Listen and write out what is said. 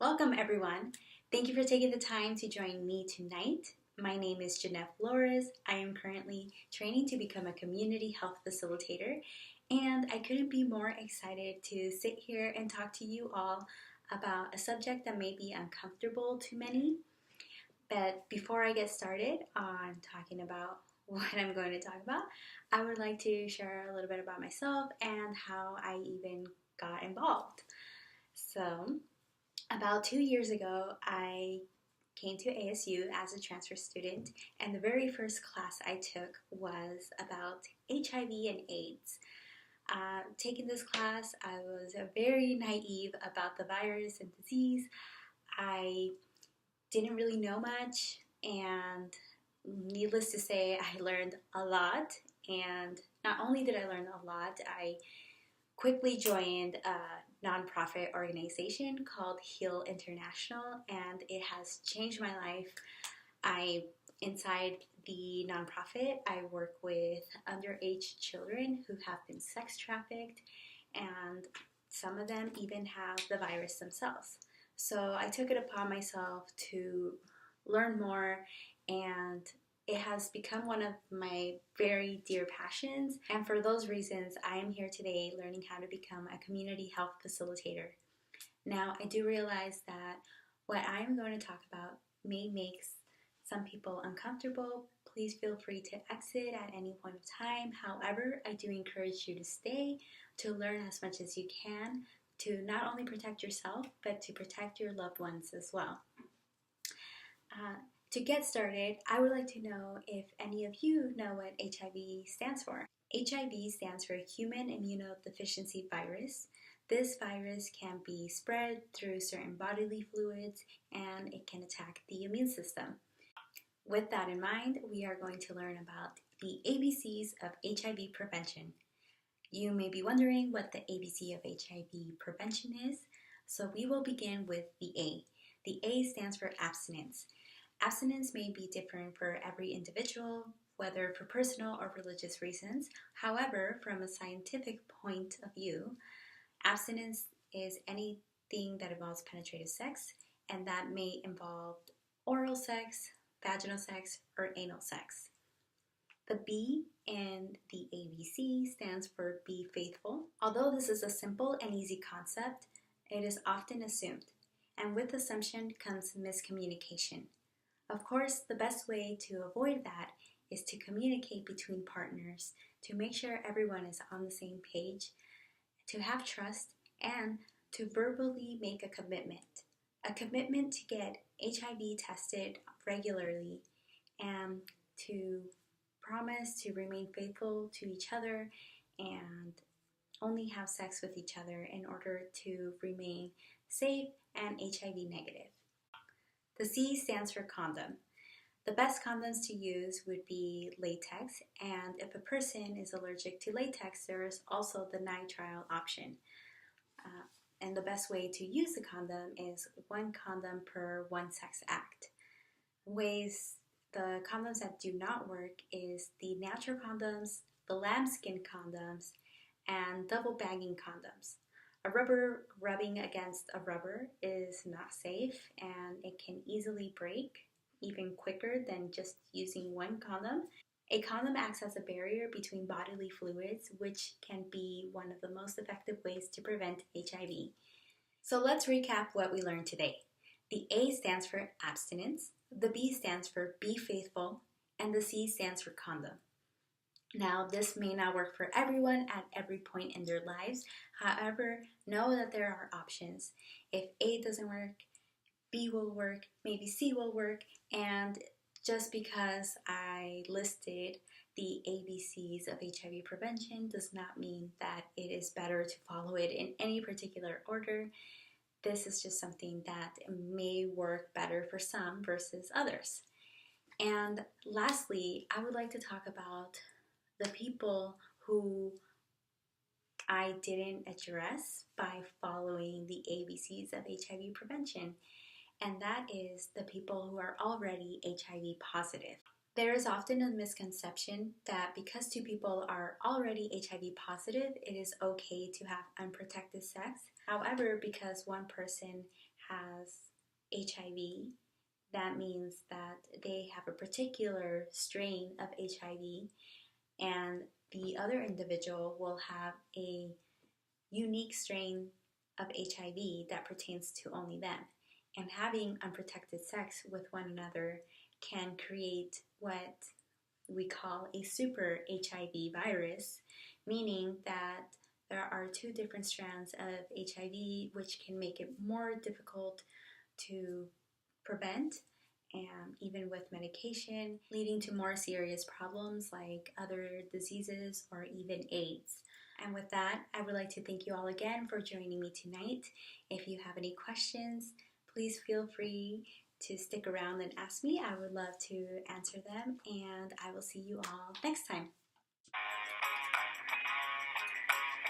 Welcome everyone. Thank you for taking the time to join me tonight. My name is Jeanette Flores. I am currently training to become a community health facilitator, and I couldn't be more excited to sit here and talk to you all about a subject that may be uncomfortable to many. But before I get started on talking about what I'm going to talk about, I would like to share a little bit about myself and how I even got involved. So, about 2 years ago, I came to ASU as a transfer student, and the very first class I took was about HIV and AIDS. Taking this class, I was very naive about the virus and disease. I didn't really know much, and needless to say, I learned a lot. And not only did I learn a lot, I quickly joined a nonprofit organization called Heal International, and it has changed my life. Inside the nonprofit, I work with underage children who have been sex trafficked, and some of them even have the virus themselves. So I took it upon myself to learn more, and it has become one of my very dear passions, and for those reasons, I am here today learning how to become a community health facilitator. Now, I do realize that what I am going to talk about may make some people uncomfortable. Please feel free to exit at any point of time. However, I do encourage you to stay, to learn as much as you can, to not only protect yourself, but to protect your loved ones as well. To get started, I would like to know if any of you know what HIV stands for. HIV stands for Human Immunodeficiency Virus. This virus can be spread through certain bodily fluids, and it can attack the immune system. With that in mind, we are going to learn about the ABCs of HIV prevention. You may be wondering what the ABC of HIV prevention is, so we will begin with the A. The A stands for abstinence. Abstinence may be different for every individual, whether for personal or religious reasons. However, from a scientific point of view, abstinence is anything that involves penetrative sex, and that may involve oral sex, vaginal sex, or anal sex. The B in the ABC stands for Be Faithful. Although this is a simple and easy concept, it is often assumed, and with assumption comes miscommunication. Of course, the best way to avoid that is to communicate between partners, to make sure everyone is on the same page, to have trust, and to verbally make a commitment. A commitment to get HIV tested regularly, and to promise to remain faithful to each other and only have sex with each other in order to remain safe and HIV negative. The C stands for condom. The best condoms to use would be latex, and if a person is allergic to latex, there is also the nitrile option. And the best way to use the condom is one condom per one sex act. The condoms that do not work is the natural condoms, the lambskin condoms, and double bagging condoms. A rubber rubbing against a rubber is not safe, and it can easily break even quicker than just using one condom. A condom acts as a barrier between bodily fluids, which can be one of the most effective ways to prevent HIV. So let's recap what we learned today. The A stands for abstinence, the B stands for Be Faithful, and the C stands for condom. Now, this may not work for everyone at every point in their lives. However, know that there are options. If A doesn't work, B will work, maybe C will work, and just because I listed the ABCs of HIV prevention does not mean that it is better to follow it in any particular order. This is just something that may work better for some versus others. And lastly, I would like to talk about the people who I didn't address by following the ABCs of HIV prevention, and that is the people who are already HIV positive. There is often a misconception that because two people are already HIV positive, it is okay to have unprotected sex. However, because one person has HIV, that means that they have a particular strain of HIV, and the other individual will have a unique strain of HIV that pertains to only them. And having unprotected sex with one another can create what we call a super HIV virus, meaning that there are two different strands of HIV, which can make it more difficult to prevent, and even with medication, leading to more serious problems like other diseases or even AIDS. And with that, I would like to thank you all again for joining me tonight. If you have any questions, please feel free to stick around and ask me. I would love to answer them, and I will see you all next time.